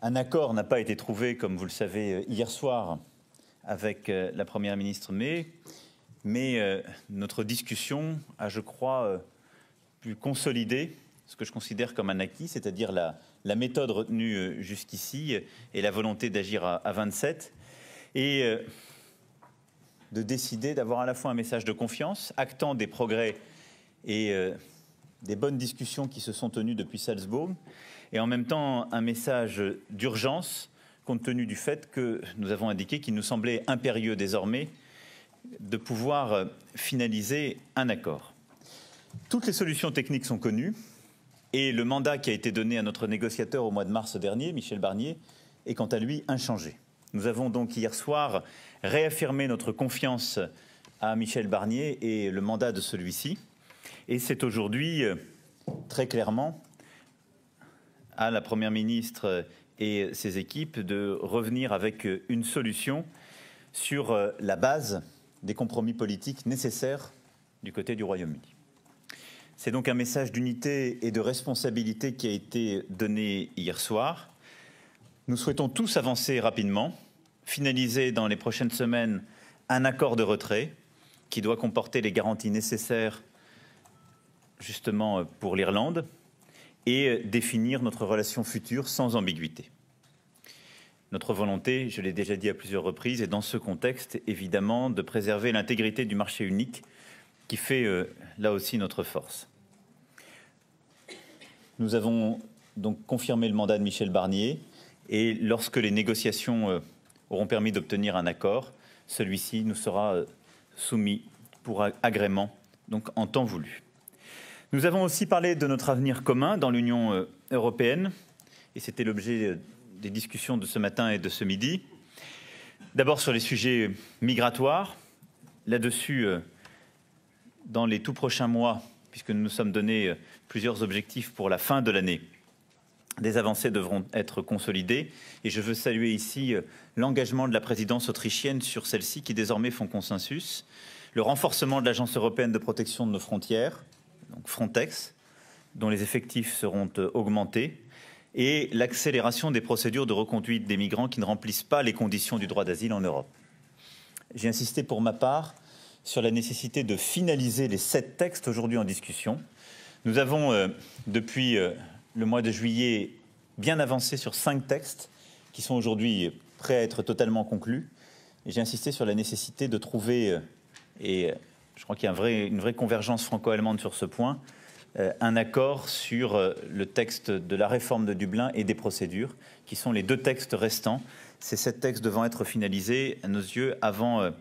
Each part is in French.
Un accord n'a pas été trouvé, comme vous le savez, hier soir avec la Première ministre May, mais notre discussion a, je crois, pu consolider ce que je considère comme un acquis, c'est-à-dire la méthode retenue jusqu'ici et la volonté d'agir à 27 et de décider d'avoir à la fois un message de confiance, actant des progrès et des bonnes discussions qui se sont tenues depuis Salzbourg, et en même temps un message d'urgence, compte tenu du fait que nous avons indiqué qu'il nous semblait impérieux désormais de pouvoir finaliser un accord. Toutes les solutions techniques sont connues et le mandat qui a été donné à notre négociateur au mois de mars dernier, Michel Barnier, est quant à lui inchangé. Nous avons donc hier soir réaffirmé notre confiance à Michel Barnier et le mandat de celui-ci. Et c'est aujourd'hui très clairement à la Première ministre et ses équipes de revenir avec une solution sur la base des compromis politiques nécessaires du côté du Royaume-Uni. C'est donc un message d'unité et de responsabilité qui a été donné hier soir. Nous souhaitons tous avancer rapidement, finaliser dans les prochaines semaines un accord de retrait qui doit comporter les garanties nécessaires justement pour l'Irlande et définir notre relation future sans ambiguïté. Notre volonté, je l'ai déjà dit à plusieurs reprises, est dans ce contexte évidemment de préserver l'intégrité du marché unique qui fait là aussi notre force. Nous avons donc confirmé le mandat de Michel Barnier et lorsque les négociations auront permis d'obtenir un accord, celui-ci nous sera soumis pour agrément, donc en temps voulu. Nous avons aussi parlé de notre avenir commun dans l'Union européenne et c'était l'objet des discussions de ce matin et de ce midi. D'abord sur les sujets migratoires. Là-dessus, dans les tout prochains mois, puisque nous nous sommes donné plusieurs objectifs pour la fin de l'année, des avancées devront être consolidées et je veux saluer ici l'engagement de la présidence autrichienne sur celles-ci qui désormais font consensus, le renforcement de l'Agence européenne de protection de nos frontières, donc Frontex, dont les effectifs seront augmentés, et l'accélération des procédures de reconduite des migrants qui ne remplissent pas les conditions du droit d'asile en Europe. J'ai insisté pour ma part sur la nécessité de finaliser les 7 textes aujourd'hui en discussion. Nous avons, depuis le mois de juillet, bien avancé sur 5 textes qui sont aujourd'hui prêts à être totalement conclus. Et j'ai insisté sur la nécessité de trouver, et je crois qu'il y a une vraie convergence franco-allemande sur ce point, un accord sur le texte de la réforme de Dublin et des procédures, qui sont les 2 textes restants. Ces 7 textes devant être finalisés, à nos yeux, avant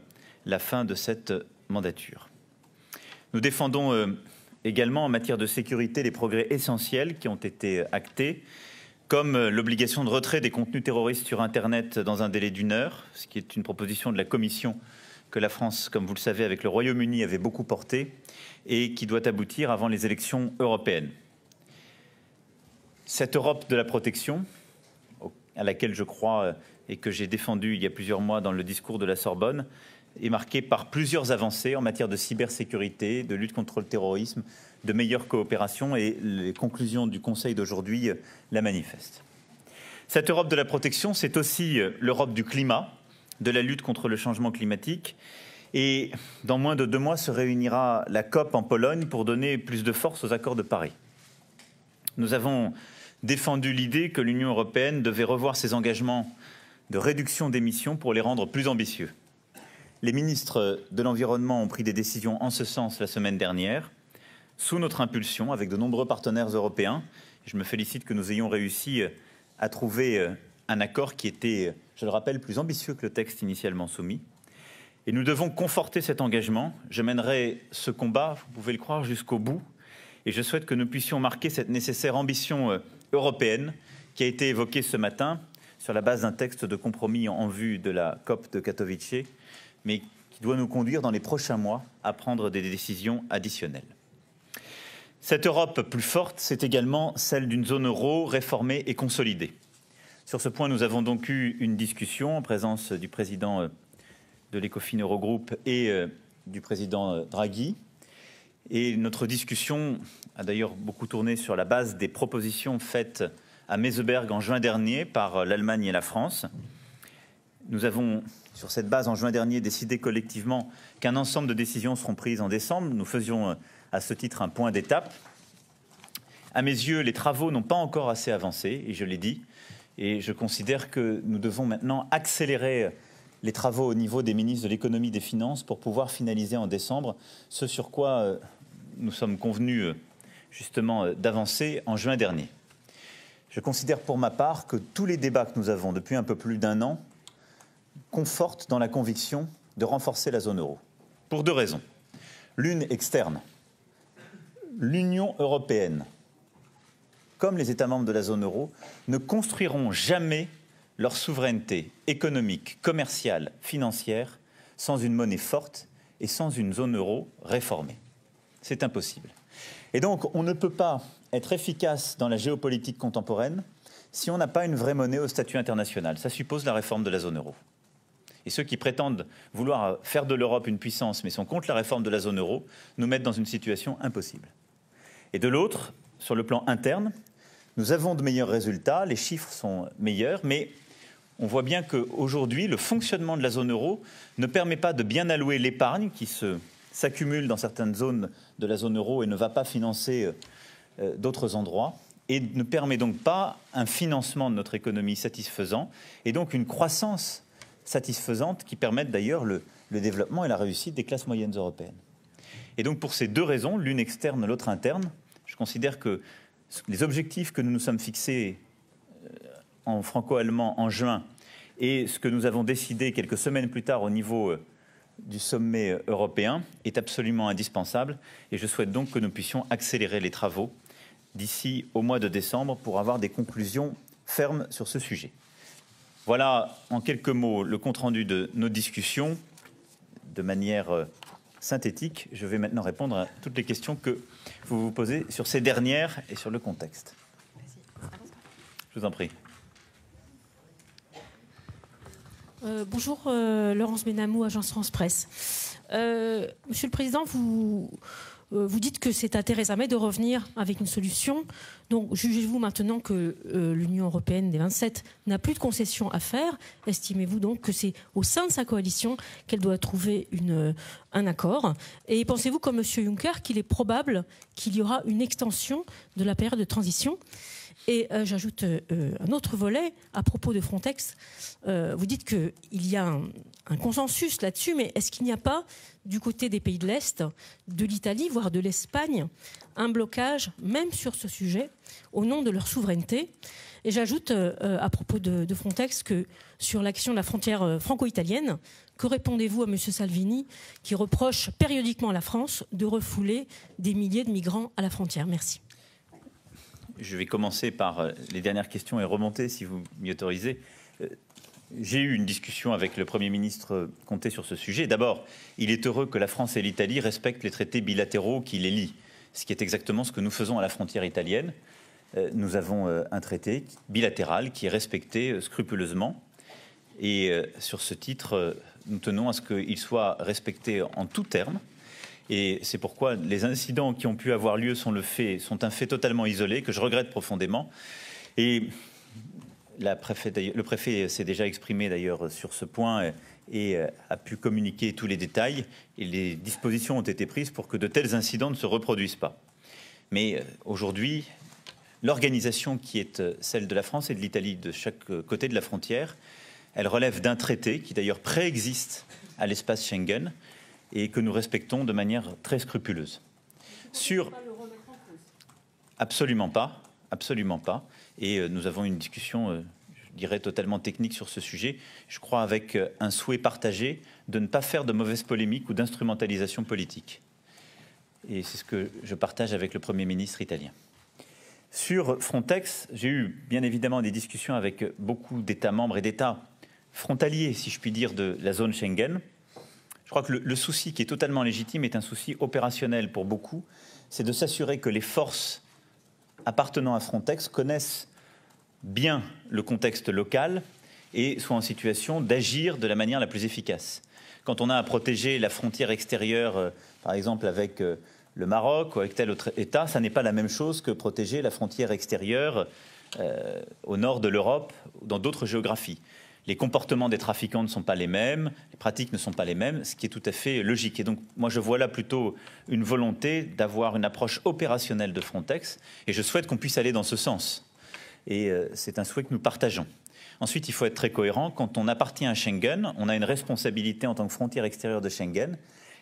la fin de cette mandature. Nous défendons également en matière de sécurité les progrès essentiels qui ont été actés, comme l'obligation de retrait des contenus terroristes sur Internet dans un délai d'1 heure, ce qui est une proposition de la Commission que la France, comme vous le savez, avec le Royaume-Uni, avait beaucoup porté et qui doit aboutir avant les élections européennes. Cette Europe de la protection, à laquelle je crois et que j'ai défendue il y a plusieurs mois dans le discours de la Sorbonne, est marquée par plusieurs avancées en matière de cybersécurité, de lutte contre le terrorisme, de meilleure coopération et les conclusions du Conseil d'aujourd'hui la manifestent. Cette Europe de la protection, c'est aussi l'Europe du climat, de la lutte contre le changement climatique. Et dans moins de 2 mois se réunira la COP en Pologne pour donner plus de force aux accords de Paris. Nous avons défendu l'idée que l'Union européenne devait revoir ses engagements de réduction d'émissions pour les rendre plus ambitieux. Les ministres de l'Environnement ont pris des décisions en ce sens la semaine dernière, sous notre impulsion, avec de nombreux partenaires européens. Je me félicite que nous ayons réussi à trouver un accord qui était, je le rappelle, plus ambitieux que le texte initialement soumis. Et nous devons conforter cet engagement. Je mènerai ce combat, vous pouvez le croire, jusqu'au bout. Et je souhaite que nous puissions marquer cette nécessaire ambition européenne qui a été évoquée ce matin sur la base d'un texte de compromis en vue de la COP de Katowice, mais qui doit nous conduire dans les prochains mois à prendre des décisions additionnelles. Cette Europe plus forte, c'est également celle d'une zone euro réformée et consolidée. Sur ce point, nous avons donc eu une discussion en présence du président de l'Ecofin Eurogroupe et du président Draghi. Et notre discussion a d'ailleurs beaucoup tourné sur la base des propositions faites à Meseberg en juin dernier par l'Allemagne et la France. Nous avons, sur cette base, en juin dernier, décidé collectivement qu'un ensemble de décisions seront prises en décembre. Nous faisions à ce titre un point d'étape. À mes yeux, les travaux n'ont pas encore assez avancé, et je l'ai dit, et je considère que nous devons maintenant accélérer les travaux au niveau des ministres de l'économie et des finances pour pouvoir finaliser en décembre ce sur quoi nous sommes convenus justement d'avancer en juin dernier. Je considère pour ma part que tous les débats que nous avons depuis un peu plus d'un an confortent dans la conviction de renforcer la zone euro. Pour deux raisons. L'une externe. L'Union européenne, comme les États membres de la zone euro, ne construiront jamais leur souveraineté économique, commerciale, financière sans une monnaie forte et sans une zone euro réformée. C'est impossible. Et donc, on ne peut pas être efficace dans la géopolitique contemporaine si on n'a pas une vraie monnaie au statut international. Ça suppose la réforme de la zone euro. Et ceux qui prétendent vouloir faire de l'Europe une puissance mais sont contre la réforme de la zone euro nous mettent dans une situation impossible. Et de l'autre, sur le plan interne, nous avons de meilleurs résultats, les chiffres sont meilleurs, mais on voit bien qu'aujourd'hui, le fonctionnement de la zone euro ne permet pas de bien allouer l'épargne qui s'accumule dans certaines zones de la zone euro et ne va pas financer d'autres endroits, et ne permet donc pas un financement de notre économie satisfaisant, et donc une croissance satisfaisante qui permettent d'ailleurs le développement et la réussite des classes moyennes européennes. Et donc pour ces deux raisons, l'une externe, l'autre interne, je considère que les objectifs que nous nous sommes fixés en franco-allemand en juin et ce que nous avons décidé quelques semaines plus tard au niveau du sommet européen est absolument indispensable, et je souhaite donc que nous puissions accélérer les travaux d'ici au mois de décembre pour avoir des conclusions fermes sur ce sujet. Voilà en quelques mots le compte-rendu de nos discussions de manière synthétique. Je vais maintenant répondre à toutes les questions que vous vous posez sur ces dernières et sur le contexte. Je vous en prie. Bonjour, Laurence Benamou, Agence France Presse. Monsieur le Président, vous dites que c'est à Theresa May de revenir avec une solution. Donc, jugez-vous maintenant que l'Union européenne des 27 n'a plus de concessions à faire? Estimez-vous donc que c'est au sein de sa coalition qu'elle doit trouver un accord? Et pensez-vous, comme M. Juncker, qu'il est probable qu'il y aura une extension de la période de transition? Et j'ajoute un autre volet à propos de Frontex. Vous dites qu'il y a un consensus là-dessus, mais est-ce qu'il n'y a pas, du côté des pays de l'Est, de l'Italie, voire de l'Espagne, un blocage, même sur ce sujet, au nom de leur souveraineté? Et j'ajoute à propos de Frontex que sur la question de la frontière franco-italienne, que répondez-vous à M. Salvini, qui reproche périodiquement à la France de refouler des milliers de migrants à la frontière? Merci. Je vais commencer par les dernières questions et remonter, si vous m'y autorisez. J'ai eu une discussion avec le Premier ministre Conté sur ce sujet. D'abord, il est heureux que la France et l'Italie respectent les traités bilatéraux qui les lient, ce qui est exactement ce que nous faisons à la frontière italienne. Nous avons un traité bilatéral qui est respecté scrupuleusement. Et sur ce titre, nous tenons à ce qu'il soit respecté en tous termes. Et c'est pourquoi les incidents qui ont pu avoir lieu sont un fait totalement isolé, que je regrette profondément. Et le préfet s'est déjà exprimé d'ailleurs sur ce point et a pu communiquer tous les détails. Et les dispositions ont été prises pour que de tels incidents ne se reproduisent pas. Mais aujourd'hui, l'organisation qui est celle de la France et de l'Italie de chaque côté de la frontière, elle relève d'un traité qui d'ailleurs préexiste à l'espace Schengen, et que nous respectons de manière très scrupuleuse. Absolument pas, absolument pas. Et nous avons une discussion, je dirais, totalement technique sur ce sujet. Je crois avec un souhait partagé de ne pas faire de mauvaise polémique ou d'instrumentalisation politique. Et c'est ce que je partage avec le Premier ministre italien. Sur Frontex, j'ai eu bien évidemment des discussions avec beaucoup d'États membres et d'États frontaliers, si je puis dire, de la zone Schengen. Je crois que le souci qui est totalement légitime est un souci opérationnel pour beaucoup, c'est de s'assurer que les forces appartenant à Frontex connaissent bien le contexte local et soient en situation d'agir de la manière la plus efficace. Quand on a à protéger la frontière extérieure, par exemple avec le Maroc ou avec tel autre État, ça n'est pas la même chose que protéger la frontière extérieure au nord de l'Europe ou dans d'autres géographies. Les comportements des trafiquants ne sont pas les mêmes, les pratiques ne sont pas les mêmes, ce qui est tout à fait logique. Et donc, moi, je vois là plutôt une volonté d'avoir une approche opérationnelle de Frontex, et je souhaite qu'on puisse aller dans ce sens. Et c'est un souhait que nous partageons. Ensuite, il faut être très cohérent. Quand on appartient à Schengen, on a une responsabilité en tant que frontière extérieure de Schengen,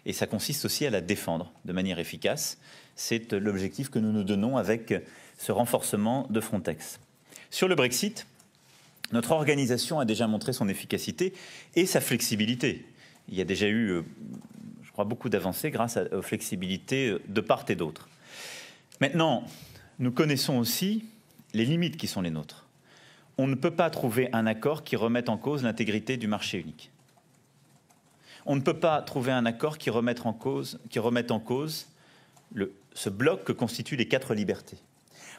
et ça consiste aussi à la défendre de manière efficace. C'est l'objectif que nous nous donnons avec ce renforcement de Frontex. Sur le Brexit, notre organisation a déjà montré son efficacité et sa flexibilité. Il y a déjà eu, je crois, beaucoup d'avancées grâce aux flexibilités de part et d'autre. Maintenant, nous connaissons aussi les limites qui sont les nôtres. On ne peut pas trouver un accord qui remette en cause l'intégrité du marché unique. On ne peut pas trouver un accord qui remette en cause ce bloc que constituent les 4 libertés.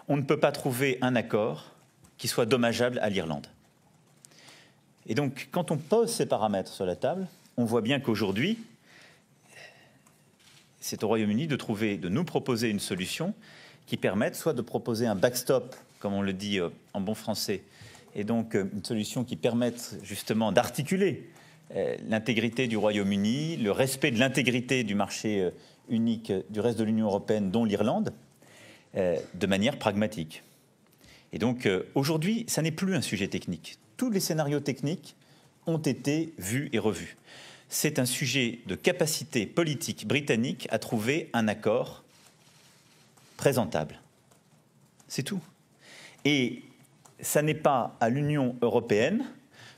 On ne peut pas trouver un accord qui soit dommageable à l'Irlande. Et donc, quand on pose ces paramètres sur la table, on voit bien qu'aujourd'hui, c'est au Royaume-Uni de nous proposer une solution qui permette soit de proposer un backstop, comme on le dit en bon français, et donc une solution qui permette justement d'articuler l'intégrité du Royaume-Uni, le respect de l'intégrité du marché unique du reste de l'Union européenne, dont l'Irlande, de manière pragmatique. Et donc aujourd'hui, ça n'est plus un sujet technique. Tous les scénarios techniques ont été vus et revus. C'est un sujet de capacité politique britannique à trouver un accord présentable. C'est tout. Et ça n'est pas à l'Union européenne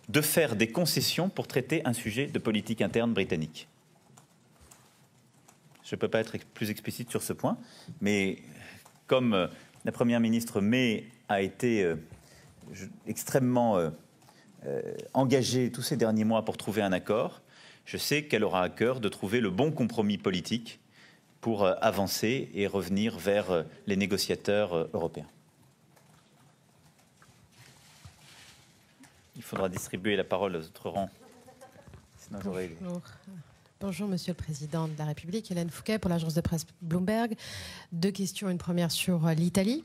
de faire des concessions pour traiter un sujet de politique interne britannique. Je ne peux pas être plus explicite sur ce point, mais comme la Première ministre May a été extrêmement engagée tous ces derniers mois pour trouver un accord, je sais qu'elle aura à cœur de trouver le bon compromis politique pour avancer et revenir vers les négociateurs européens. Il faudra distribuer la parole aux autres rangs. Sinon, j'aurais... Bonjour, Monsieur le Président de la République. Hélène Fouquet pour l'agence de presse Bloomberg. 2 questions, une première sur l'Italie.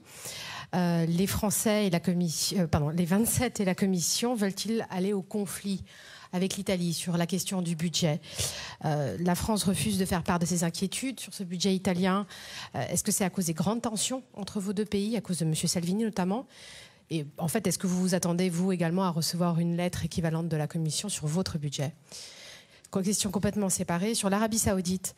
Les Français et la Commission, les 27 et la Commission veulent-ils aller au conflit avec l'Italie sur la question du budget? La France refuse de faire part de ses inquiétudes sur ce budget italien. Est-ce que c'est à cause des grandes tensions entre vos 2 pays, à cause de M. Salvini notamment? Et en fait, est-ce que vous vous attendez, vous également, à recevoir une lettre équivalente de la Commission sur votre budget? Question complètement séparée. Sur l'Arabie Saoudite,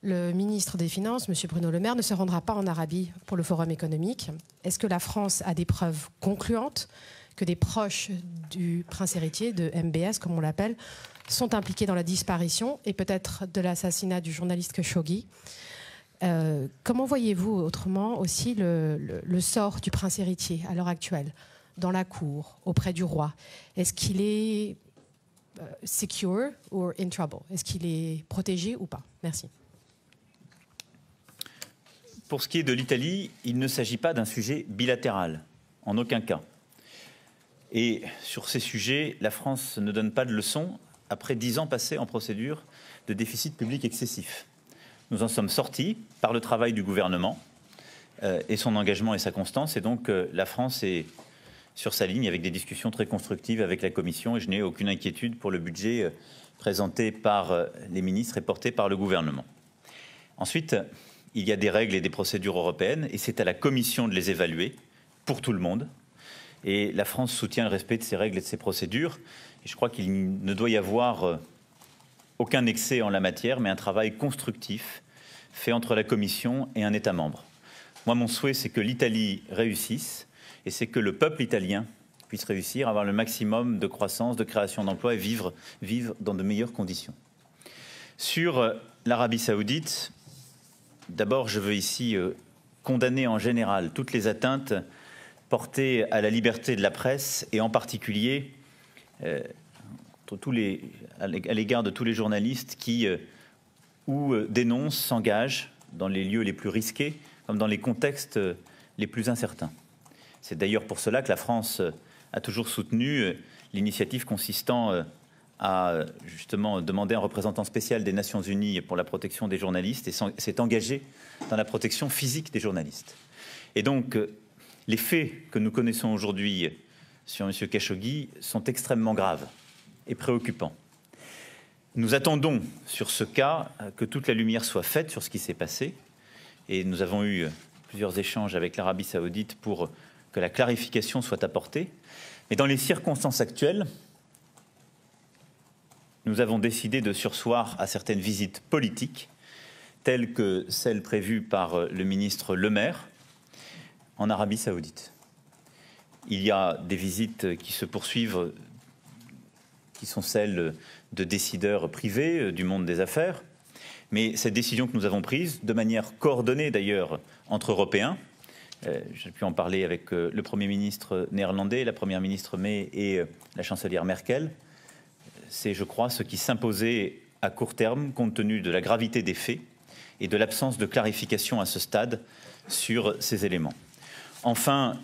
le ministre des Finances, M. Bruno Le Maire, ne se rendra pas en Arabie pour le Forum économique. Est-ce que la France a des preuves concluantes que des proches du prince héritier, de MBS, comme on l'appelle, sont impliqués dans la disparition et peut-être de l'assassinat du journaliste Khashoggi? Comment voyez-vous autrement aussi le sort du prince héritier à l'heure actuelle, dans la cour, auprès du roi? Est-ce qu'il est secure ou in trouble? Est-ce qu'il est protégé ou pas? Merci. Pour ce qui est de l'Italie, il ne s'agit pas d'un sujet bilatéral, en aucun cas. Et sur ces sujets, la France ne donne pas de leçons après 10 ans passés en procédure de déficit public excessif. Nous en sommes sortis par le travail du gouvernement et son engagement et sa constance. Et donc la France est sur sa ligne avec des discussions très constructives avec la Commission. Et je n'ai aucune inquiétude pour le budget présenté par les ministres et porté par le gouvernement. Ensuite, il y a des règles et des procédures européennes et c'est à la Commission de les évaluer pour tout le monde. Et la France soutient le respect de ces règles et de ces procédures. Et je crois qu'il ne doit y avoir aucun excès en la matière, mais un travail constructif fait entre la Commission et un État membre. Moi, mon souhait, c'est que l'Italie réussisse et c'est que le peuple italien puisse réussir à avoir le maximum de croissance, de création d'emplois et vivre dans de meilleures conditions. Sur l'Arabie Saoudite, d'abord, je veux ici condamner en général toutes les atteintes portées à la liberté de la presse et en particulier à l'égard de tous les journalistes qui dénoncent, s'engagent dans les lieux les plus risqués comme dans les contextes les plus incertains. C'est d'ailleurs pour cela que la France a toujours soutenu l'initiative consistant à justement demander un représentant spécial des Nations Unies pour la protection des journalistes et s'est engagée dans la protection physique des journalistes. Et donc, Les faits que nous connaissons aujourd'hui sur M. Khashoggi sont extrêmement graves et préoccupants. Nous attendons sur ce cas que toute la lumière soit faite sur ce qui s'est passé et nous avons eu plusieurs échanges avec l'Arabie saoudite pour que la clarification soit apportée. Mais dans les circonstances actuelles, nous avons décidé de surseoir à certaines visites politiques telles que celles prévues par le ministre Le Maire en Arabie saoudite. Il y a des visites qui se poursuivent, qui sont celles de décideurs privés du monde des affaires. Mais cette décision que nous avons prise, de manière coordonnée d'ailleurs entre Européens, j'ai pu en parler avec le Premier ministre néerlandais, la Première ministre May et la chancelière Merkel, c'est, je crois, ce qui s'imposait à court terme, compte tenu de la gravité des faits et de l'absence de clarification à ce stade sur ces éléments. Enfin,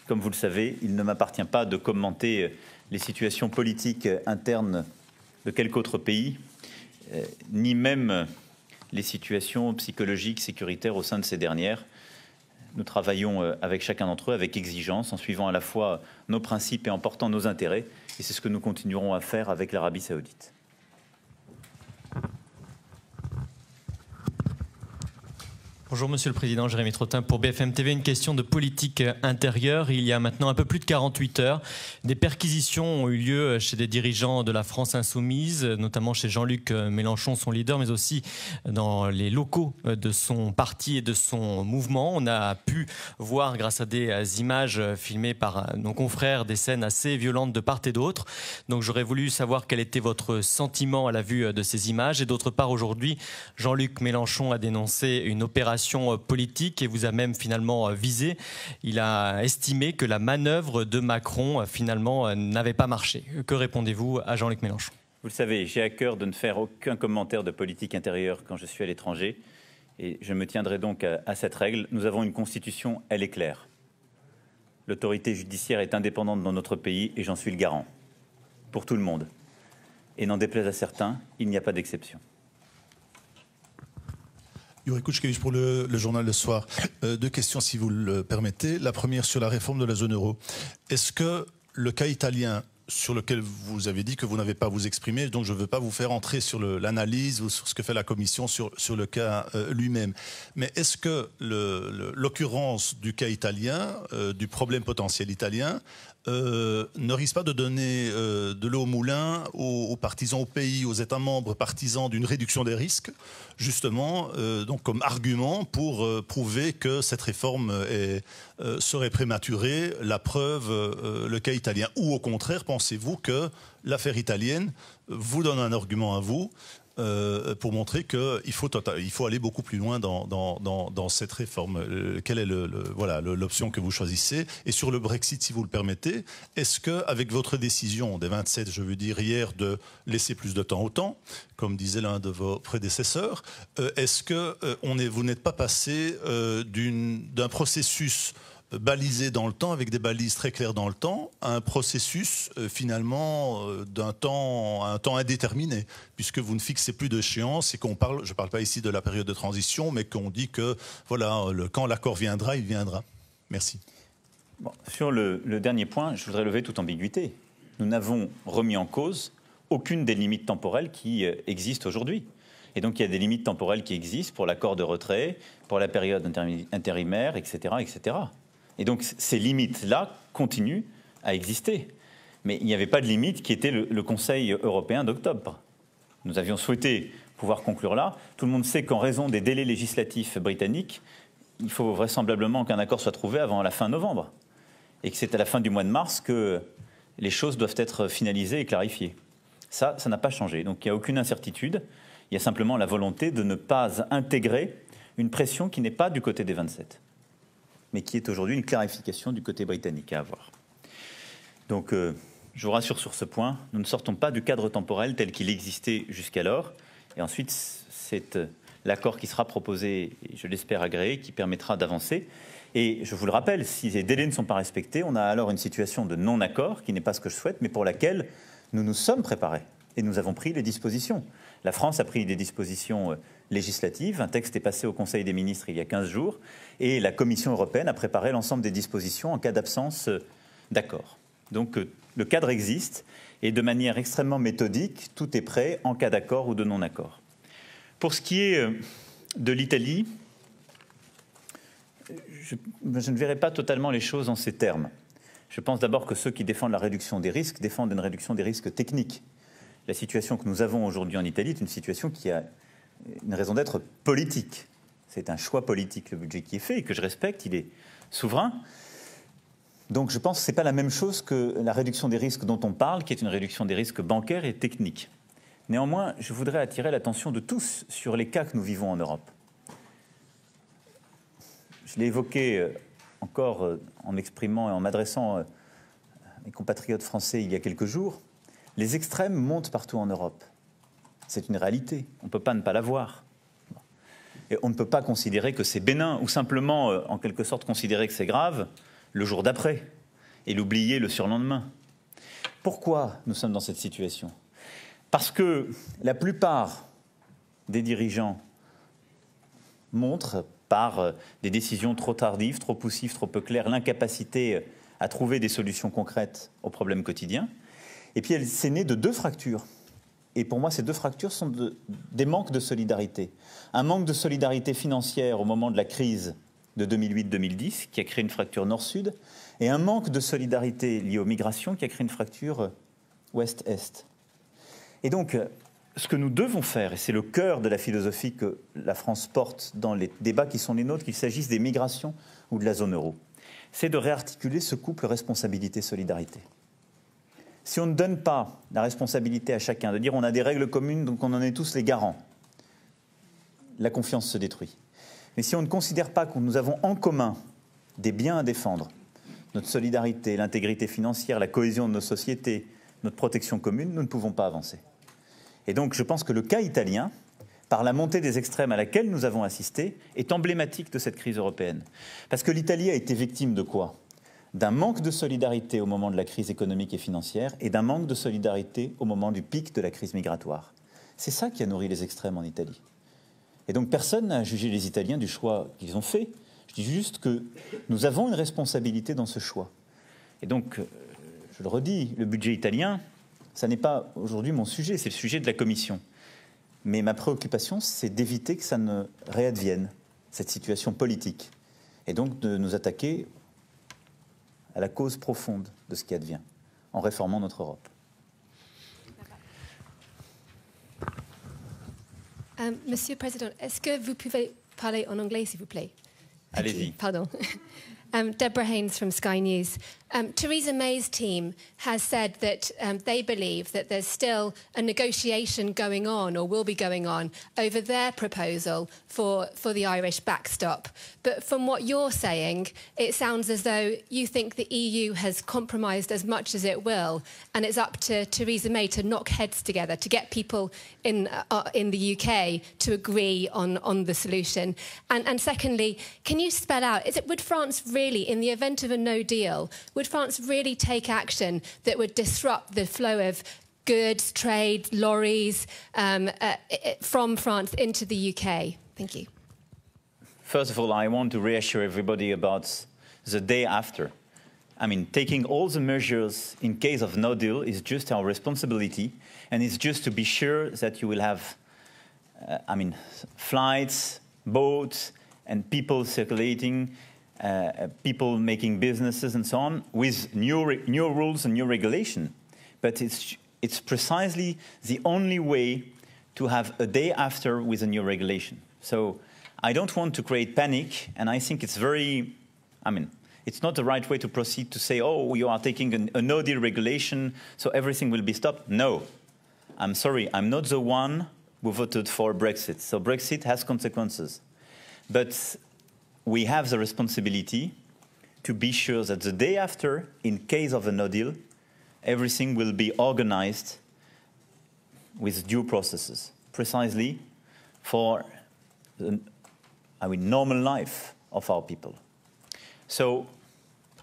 comme vous le savez, il ne m'appartient pas de commenter les situations politiques internes de quelque autre pays, ni même les situations psychologiques, sécuritaires au sein de ces dernières. Nous travaillons avec chacun d'entre eux avec exigence, en suivant à la fois nos principes et en portant nos intérêts. Et c'est ce que nous continuerons à faire avec l'Arabie saoudite. Bonjour Monsieur le Président, Jérémy Trottin pour BFM TV. Une question de politique intérieure. Il y a maintenant un peu plus de 48 heures, des perquisitions ont eu lieu chez des dirigeants de la France insoumise, notamment chez Jean-Luc Mélenchon, son leader, mais aussi dans les locaux de son parti et de son mouvement. On a pu voir, grâce à des images filmées par nos confrères, des scènes assez violentes de part et d'autre. Donc j'aurais voulu savoir quel était votre sentiment à la vue de ces images. Et d'autre part, aujourd'hui, Jean-Luc Mélenchon a dénoncé une opération politique et vous a même finalement visé. Il a estimé que la manœuvre de Macron finalement n'avait pas marché. Que répondez-vous à Jean-Luc Mélenchon? Vous le savez, j'ai à cœur de ne faire aucun commentaire de politique intérieure quand je suis à l'étranger et je me tiendrai donc à cette règle. Nous avons une constitution, elle est claire. L'autorité judiciaire est indépendante dans notre pays et j'en suis le garant pour tout le monde. Et n'en déplaise à certains, il n'y a pas d'exception. Yuri Kouchkevich pour le journal Le Soir. Deux questions si vous le permettez. La première sur la réforme de la zone euro. Est-ce que le cas italien sur lequel vous avez dit que vous n'avez pas à vous exprimer, donc je ne veux pas vous faire entrer sur l'analyse ou sur ce que fait la Commission sur le cas lui-même. Mais est-ce que l'occurrence du cas italien, du problème potentiel italien, ne risque pas de donner de l'eau au moulin aux partisans, au pays, aux États membres partisans d'une réduction des risques, justement, donc comme argument pour prouver que cette réforme serait prématurée, la preuve, le cas italien. Ou au contraire, pensez-vous que l'affaire italienne vous donne un argument à vous pour montrer qu'il faut aller beaucoup plus loin dans cette réforme. Quelle est l'option que vous choisissez? Et sur le Brexit, si vous le permettez, est-ce qu'avec votre décision des 27, je veux dire hier, de laisser plus de temps au temps, comme disait l'un de vos prédécesseurs, est-ce que vous n'êtes pas passé d'un processus balisé dans le temps, avec des balises très claires dans le temps, à un processus finalement un temps indéterminé, puisque vous ne fixez plus d'échéance et qu'on parle, je ne parle pas ici de la période de transition, mais qu'on dit que voilà, quand l'accord viendra, il viendra. Merci. Bon, sur le dernier point, je voudrais lever toute ambiguïté. Nous n'avons remis en cause aucune des limites temporelles qui existent aujourd'hui. Et donc il y a des limites temporelles qui existent pour l'accord de retrait, pour la période intérimaire, etc., etc. Et donc ces limites-là continuent à exister. Mais il n'y avait pas de limite qui était le Conseil européen d'octobre. Nous avions souhaité pouvoir conclure là. Tout le monde sait qu'en raison des délais législatifs britanniques, il faut vraisemblablement qu'un accord soit trouvé avant la fin novembre. Et que c'est à la fin du mois de mars que les choses doivent être finalisées et clarifiées. Ça n'a pas changé. Donc il n'y a aucune incertitude. Il y a simplement la volonté de ne pas intégrer une pression qui n'est pas du côté des 27. Mais qui est aujourd'hui une clarification du côté britannique à avoir. Donc, je vous rassure sur ce point, nous ne sortons pas du cadre temporel tel qu'il existait jusqu'alors. Et ensuite, c'est l'accord qui sera proposé, et je l'espère agréé, qui permettra d'avancer. Et je vous le rappelle, si les délais ne sont pas respectés, on a alors une situation de non-accord, qui n'est pas ce que je souhaite, mais pour laquelle nous nous sommes préparés. et nous avons pris les dispositions. La France a pris des dispositions législatives. Un texte est passé au Conseil des ministres il y a 15 jours et la Commission européenne a préparé l'ensemble des dispositions en cas d'absence d'accord. Donc le cadre existe et de manière extrêmement méthodique, tout est prêt en cas d'accord ou de non-accord. Pour ce qui est de l'Italie, je ne verrai pas totalement les choses en ces termes. Je pense d'abord que ceux qui défendent la réduction des risques défendent une réduction des risques techniques. La situation que nous avons aujourd'hui en Italie est une situation qui a une raison d'être politique. C'est un choix politique, le budget qui est fait, et que je respecte, il est souverain. Donc je pense que ce n'est pas la même chose que la réduction des risques dont on parle, qui est une réduction des risques bancaires et techniques. Néanmoins, je voudrais attirer l'attention de tous sur les cas que nous vivons en Europe. Je l'ai évoqué encore en m'exprimant et en m'adressant à mes compatriotes français il y a quelques jours. Les extrêmes montent partout en Europe. C'est une réalité. On ne peut pas ne pas la voir. Et on ne peut pas considérer que c'est bénin ou simplement, en quelque sorte, considérer que c'est grave le jour d'après et l'oublier le surlendemain. Pourquoi nous sommes dans cette situation ? Parce que la plupart des dirigeants montrent, par des décisions trop tardives, trop poussives, trop peu claires, l'incapacité à trouver des solutions concrètes aux problèmes quotidiens. Et puis c'est né de deux fractures. Et pour moi, ces deux fractures sont des manques de solidarité. Un manque de solidarité financière au moment de la crise de 2008-2010, qui a créé une fracture nord-sud, et un manque de solidarité lié aux migrations, qui a créé une fracture ouest-est. Et donc, ce que nous devons faire, et c'est le cœur de la philosophie que la France porte dans les débats qui sont les nôtres, qu'il s'agisse des migrations ou de la zone euro, c'est de réarticuler ce couple responsabilité-solidarité. Si on ne donne pas la responsabilité à chacun, de dire on a des règles communes, donc on en est tous les garants, la confiance se détruit. Mais si on ne considère pas que nous avons en commun des biens à défendre, notre solidarité, l'intégrité financière, la cohésion de nos sociétés, notre protection commune, nous ne pouvons pas avancer. Et donc je pense que le cas italien, par la montée des extrêmes à laquelle nous avons assisté, est emblématique de cette crise européenne. Parce que l'Italie a été victime de quoi ? D'un manque de solidarité au moment de la crise économique et financière et d'un manque de solidarité au moment du pic de la crise migratoire. C'est ça qui a nourri les extrêmes en Italie. Et donc personne n'a jugé les Italiens du choix qu'ils ont fait. Je dis juste que nous avons une responsabilité dans ce choix. Et donc, je le redis, le budget italien, ça n'est pas aujourd'hui mon sujet, c'est le sujet de la Commission. Mais ma préoccupation, c'est d'éviter que ça ne réadvienne, cette situation politique. Et donc de nous attaquer à la cause profonde de ce qui advient, en réformant notre Europe. Monsieur le Président, est-ce que vous pouvez parler en anglais, s'il vous plaît? Allez-y. Pardon. Deborah Haynes from Sky News. Theresa May's team has said that they believe that there's still a negotiation going on or will be going on over their proposal for the Irish backstop. But from what you're saying, it sounds as though you think the EU has compromised as much as it will, and it's up to Theresa May to knock heads together, to get people in the UK to agree on the solution. And secondly, can you spell out, would France really, in the event of a no deal, would France really take action that would disrupt the flow of goods, trade, lorries from France into the UK? Thank you. First of all, I want to reassure everybody about the day after. I mean, taking all the measures in case of no deal is just our responsibility, and it's just to be sure that you will have, flights, boats, and people circulating, people making businesses and so on, with new rules and new regulation. But it's precisely the only way to have a day after with a new regulation. So I don't want to create panic, and I think it's it's not the right way to proceed to say, oh, you are taking a no-deal regulation, so everything will be stopped. No. I'm sorry, I'm not the one who voted for Brexit. So Brexit has consequences. But we have the responsibility to be sure that the day after, in case of a no deal, everything will be organized with due processes, precisely for the normal life of our people. So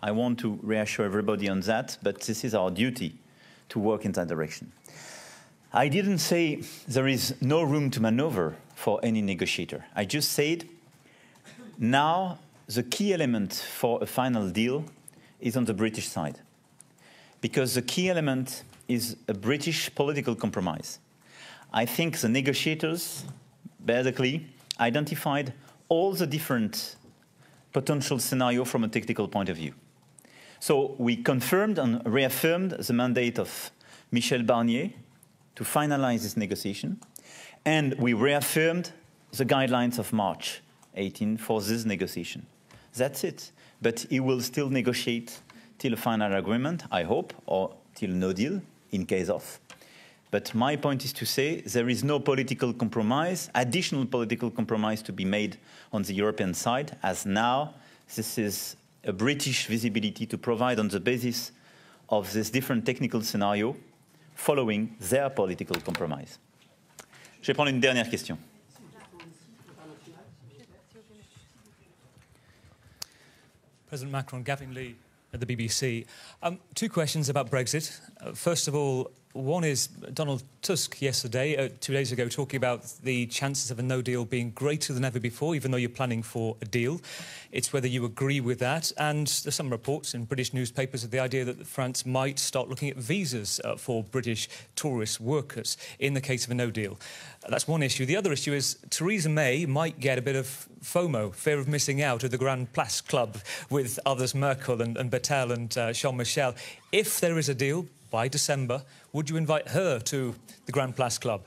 I want to reassure everybody on that, but this is our duty to work in that direction. I didn't say there is no room to maneuver for any negotiator. I just said now the key element for a final deal is on the British side, because the key element is a British political compromise. I think the negotiators basically identified all the different potential scenarios from a technical point of view. So we confirmed and reaffirmed the mandate of Michel Barnier to finalize this negotiation, and we reaffirmed the guidelines of March 18 for this negotiation. That's it. But he will still negotiate till a final agreement, I hope, or till no deal, in case of. But my point is to say there is no political compromise, additional political compromise to be made on the European side, as now this is a British visibility to provide on the basis of this different technical scenario following their political compromise. Je vais prendre une dernière question. President Macron, Gavin Lee at the BBC. Two questions about Brexit. First of all, one is Donald Tusk yesterday, 2 days ago, talking about the chances of a no deal being greater than ever before, even though you're planning for a deal. It's whether you agree with that. And there's some reports in British newspapers of the idea that France might start looking at visas for British tourist workers in the case of a no deal. That's one issue. The other issue is Theresa May might get a bit of FOMO, fear of missing out at the Grand Place Club with others, Merkel and Bettel and Charles Michel. If there is a deal by December, would you invite her to the Grand Place Club?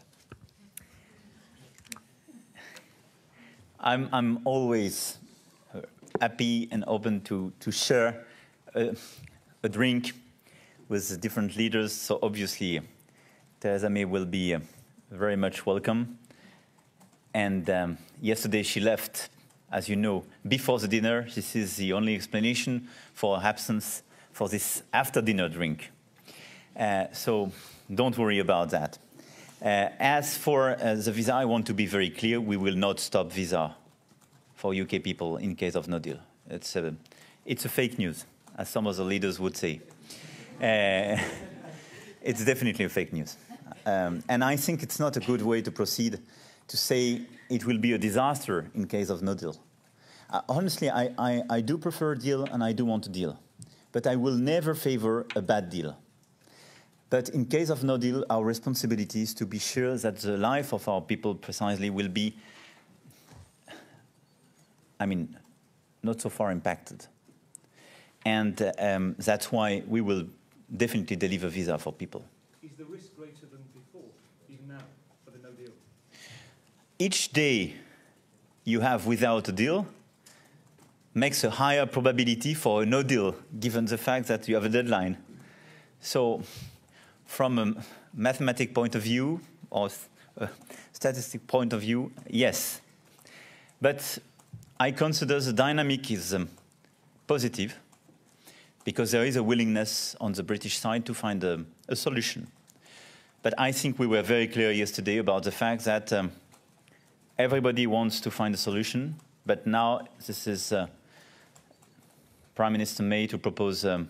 I'm always happy and open to share a drink with different leaders. So obviously, Theresa May will be very much welcome. And yesterday she left, as you know, before the dinner. This is the only explanation for her absence for this after-dinner drink. So don't worry about that. As for the visa, I want to be very clear. We will not stop visa for UK people in case of no deal. It's a fake news, as some of the leaders would say. It's definitely a fake news. And I think it's not a good way to proceed to say it will be a disaster in case of no deal. Honestly, I do prefer a deal and I do want a deal. But I will never favor a bad deal. But in case of no deal, our responsibility is to be sure that the life of our people precisely will be, not so far impacted. And that's why we will definitely deliver visa for people. Is the risk greater than before, even now, for the no deal? Each day you have without a deal makes a higher probability for a no deal, given the fact that you have a deadline. So from a mathematic point of view or a statistic point of view, yes. But I consider the dynamic is positive because there is a willingness on the British side to find a solution. But I think we were very clear yesterday about the fact that everybody wants to find a solution, but now this is Prime Minister May to propose a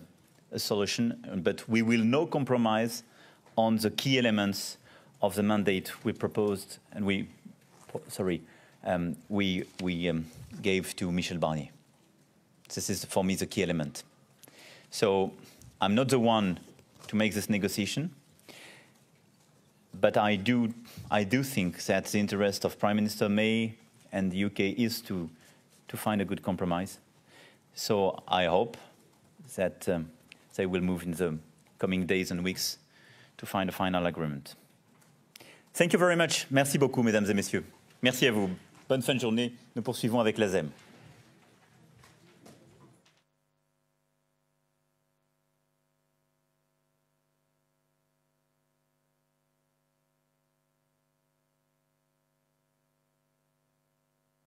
solution, but we will not compromise on the key elements of the mandate we proposed and we gave to Michel Barnier. This is, for me, the key element. So I'm not the one to make this negotiation, but I do think that the interest of Prime Minister May and the UK is to find a good compromise. So I hope that they will move in the coming days and weeks to find a final agreement. Thank you very much. Merci beaucoup, mesdames et messieurs. Merci à vous. Bonne fin de journée. Nous poursuivons avec l'ASEM.